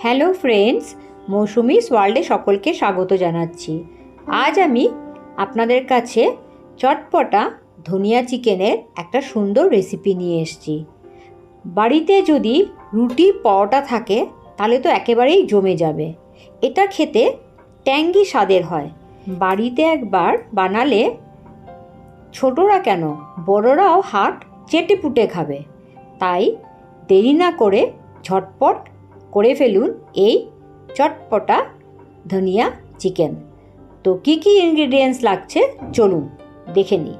Hello friends, Mousumi's ওয়ার্ল্ডে সকলকে স্বাগত জানাচ্ছি। আজ আমি আপনাদের কাছে চটপটা ধনিয়া চিকেনের একটা সুন্দর রেসিপি নিয়ে এসেছি। বাড়িতে যদি রুটি পরোটা থাকে তাহলে তো একেবারেই জমে যাবে। এটা খেতে ট্যাঙ্গি স্বাদের হয়। বাড়িতে একবার বানালে ছোটরা কেন বড়রাও হাত চেটেপুটে খাবে। তাই দেরি না করে ঝটপট করে ফেলুন এই চটপটা ধনিয়া চিকেন। তো কী কী ইনগ্রেডিয়েন্টস লাগছে চলুন দেখে নিই।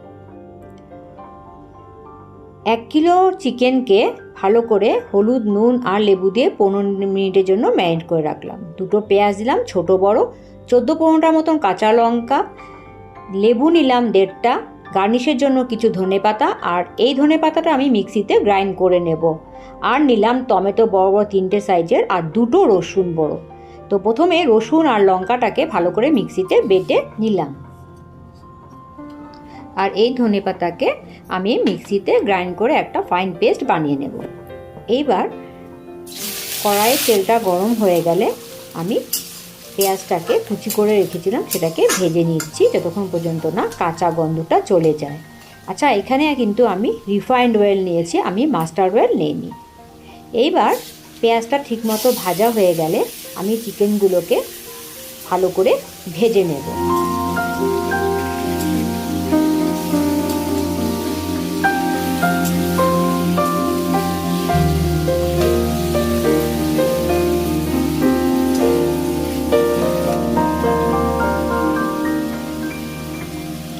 1 কিলো চিকেনকে ভালো করে হলুদ, নুন আর লেবু দিয়ে 15 মিনিটের জন্য ম্যারিনেট করে রাখলাম। 2টো পেঁয়াজ দিলাম ছোটো বড়, 14-15টার মতন কাঁচা লঙ্কা, লেবু নিলাম 1.5টা, গার্নিশের জন্য কিছু ধনেপাতা, আর এই ধনেপাতাটা আমি মিক্সিতে গ্রাইন্ড করে নেব। আর নিলাম টমেটো বড় বড় 3টে সাইজের, আর 2টো রসুন বড়। তো প্রথমে রসুন আর লঙ্কাটাকে ভালো করে মিক্সিতে বেটে নিলাম, আর এই ধনেপাতাকে আমি মিক্সিতে গ্রাইন্ড করে একটা ফাইন পেস্ট বানিয়ে নেব। এইবার কড়াইয়ে তেলটা গরম হয়ে গেলে আমি পেঁয়াজটাকে কুচি করে রেখেছিলাম সেটাকে ভেজে নিচ্ছি যতক্ষণ পর্যন্ত না কাঁচা গন্ধটা চলে যায়। আচ্ছা, এখানে কিন্তু আমি রিফাইন্ড অয়েল নিয়েছি, আমি মাস্টার্ড অয়েল নিইনি। এইবার পেঁয়াজটা ঠিকমতো ভাজা হয়ে গেলে আমি চিকেনগুলোকে ভালো করে ভেজে নেব।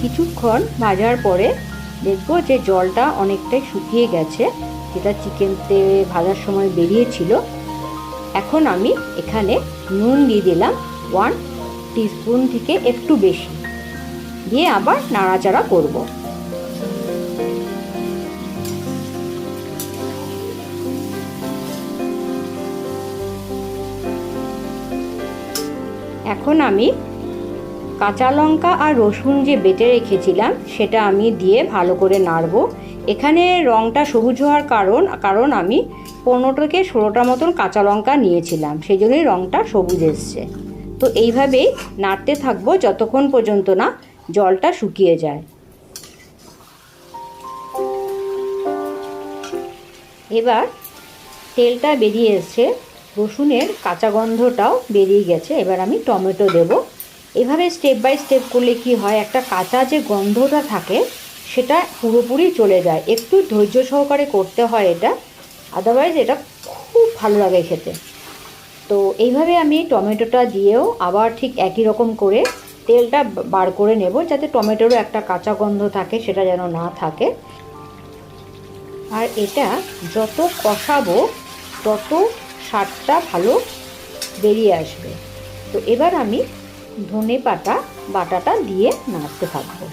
কিছুক্ষণ ভাজার পরে দেখব যে জলটা অনেকটাই শুকিয়ে গেছে, যেটা চিকেনতে ভাজার সময় বেরিয়েছিল। এখন আমি এখানে নুন দিয়ে দিলাম 1 টিস্পুন থেকে একটু বেশি, দিয়ে আবার নাড়াচাড়া করব। এখন আমি কাঁচা লঙ্কা আর রসুন যে বেটে রেখেছিলাম সেটা আমি দিয়ে ভালো করে নাড়ব। এখানে রঙটা সবুজ হওয়ার কারণ আমি 15 থেকে 16টা মতন কাঁচা লঙ্কা নিয়েছিলাম, সেই জন্যই রঙটা সবুজ এসছে। তো এইভাবেই নাড়তে থাকবো যতক্ষণ পর্যন্ত না জলটা শুকিয়ে যায়। এবার তেলটা বেরিয়ে এসছে, রসুনের কাঁচা গন্ধটাও বেরিয়ে গেছে। এবার আমি টমেটো দেব। এভাবে স্টেপ বাই স্টেপ করলে কি হয়, একটা কাঁচা যে গন্ধটা থাকে সেটা পুরোপুরি চলে যায়। একটু ধৈর্য সহকারে করতে হয় এটা, আদারওয়াইজ এটা খুব ভালো লাগে খেতে। তো এইভাবে আমি টমেটোটা দিয়েও আবার ঠিক একই রকম করে তেলটা বার করে নেব, যাতে টমেটোরও একটা কাঁচা গন্ধ থাকে সেটা যেন না থাকে। আর এটা যত কষাবো তত স্বাদটা ভালো বেরিয়ে আসবে। তো এবার আমি ধনেপাতা বাটাটা দিয়ে নাড়তে থাকবো।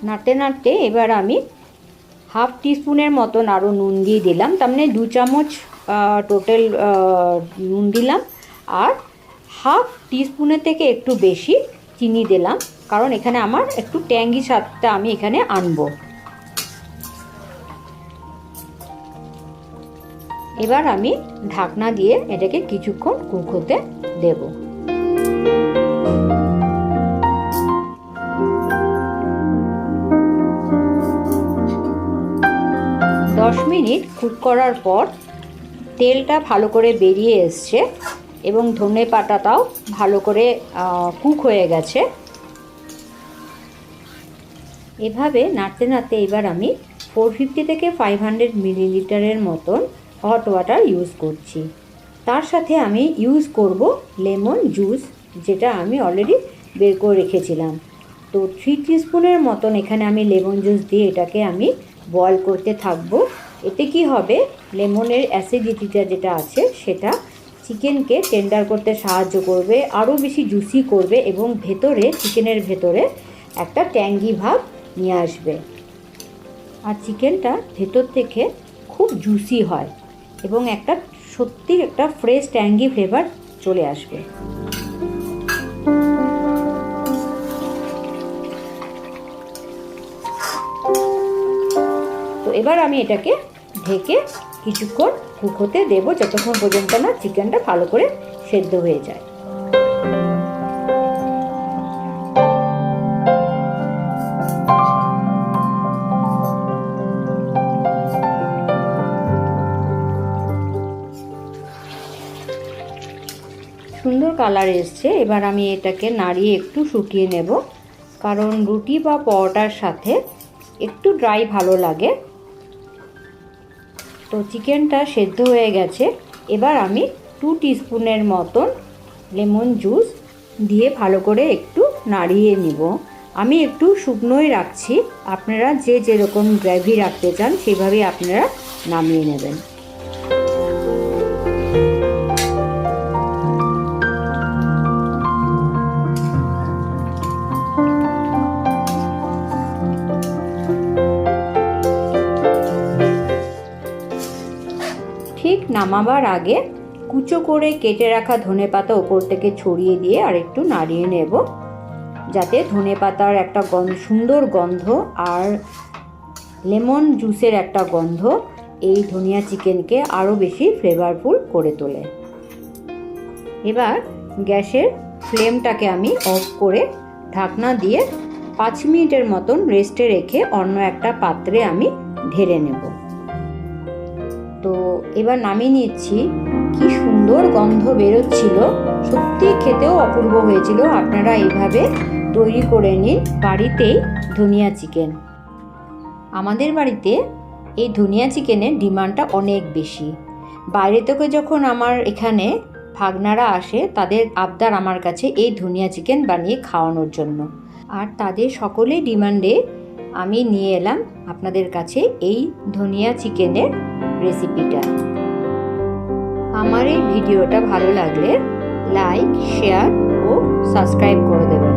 নাড়তে নাড়তে এবার আমি 1/2 টিস্পুনের মতন আরও নুন দিয়ে দিলাম, তার মানে 2 চামচ টোটাল নুন দিলাম। আর 1/2 টিস্পুনের থেকে একটু বেশি চিনি দিলাম, কারণ এখানে আমার একটু ট্যাঙ্গি স্বাদটা আমি এখানে আনবো। এবার আমি ঢাকনা দিয়ে এটাকে কিছুক্ষণ কুক হতে দেব। দশ মিনিট কুক করার পর তেলটা ভালো করে বেরিয়ে এসছে এবং ধনেপাতাটাও ভালো করে কুক হয়ে গেছে। এভাবে নাড়তে নাড়তে এবার আমি 450 থেকে 500 মিলিলিটারের মতন হট ওয়াটার ইউজ করছি। তার সাথে আমি ইউজ করব লেমন জুস, যেটা আমি অলরেডি বের করে রেখেছিলাম। তো 3 টিস্পুনের মতন এখানে আমি লেমন জুস দিয়ে এটাকে আমি বয়েল করতে থাকবো। এতে কি হবে, লেমনের অ্যাসিডিটিটা যেটা আছে সেটা চিকেনকে টেন্ডার করতে সাহায্য করবে, আরও বেশি জুসি করবে এবং ভেতরে চিকেনের ভেতরে একটা ট্যাঙ্গি ভাব নিয়ে আসবে। আর চিকেনটা ভেতর থেকে খুব জুসি হয় এবং একটা সত্যি একটা ফ্রেশ ট্যাঙ্গি ফ্লেভার চলে আসবে। তো এবার আমি এটাকে ঢেকে কিছুক্ষণ কুক হতে দেবো, যতক্ষণ পর্যন্ত না চিকেনটা ভালো করে সেদ্ধ হয়ে যায়। সুন্দর কালার এসছে। এবার আমি এটাকে নাড়িয়ে একটু শুকিয়ে নেব, কারণ রুটি বা পরোটার সাথে একটু ড্রাই ভালো লাগে। তো চিকেনটা সেদ্ধ হয়ে গেছে। এবার আমি 2 টিস্পুনের মতন লেমন জুস দিয়ে ভালো করে একটু নাড়িয়ে নিব। আমি একটু শুকনোই রাখছি, আপনারা যে যেরকম গ্রেভি রাখতে চান সেভাবেই আপনারা নামিয়ে নেবেন। ঠিক নামাবার আগে কুচো করে কেটে রাখা ধনেপাতা ওপর থেকে ছড়িয়ে দিয়ে আর একটু নাড়িয়ে নেব, যাতে ধনেপাতার একটা সুন্দর গন্ধ আর লেমন জুসের একটা গন্ধ এই ধনিয়া চিকেনকে আরও বেশি ফ্লেভারফুল করে তোলে। এবার গ্যাসের ফ্লেমটাকে আমি অফ করে ঢাকনা দিয়ে 5 মিনিটের মতন রেস্টে রেখে অন্য একটা পাত্রে আমি ঢেলে নেব। তো এবার নামিয়ে নিচ্ছি। কি সুন্দর গন্ধ বেরোচ্ছিল, সত্যি খেতেও অপূর্ব হয়েছিল। আপনারা এইভাবে তৈরি করে নিন বাড়িতেই ধনিয়া চিকেন। আমাদের বাড়িতে এই ধনিয়া চিকেনের ডিমান্ডটা অনেক বেশি। বাইরে থেকে যখন আমার এখানে ভাগনারা আসে, তাদের আবদার আমার কাছে এই ধনিয়া চিকেন বানিয়ে খাওয়ানোর জন্য। আর তাদের সকলের ডিমান্ডে আমি নিয়ে এলাম আপনাদের কাছে এই ধনিয়া চিকেনের রেসিপিটা। আমার এই ভিডিওটা ভালো লাগলে লাইক, শেয়ার ও সাবস্ক্রাইব করে দেবেন।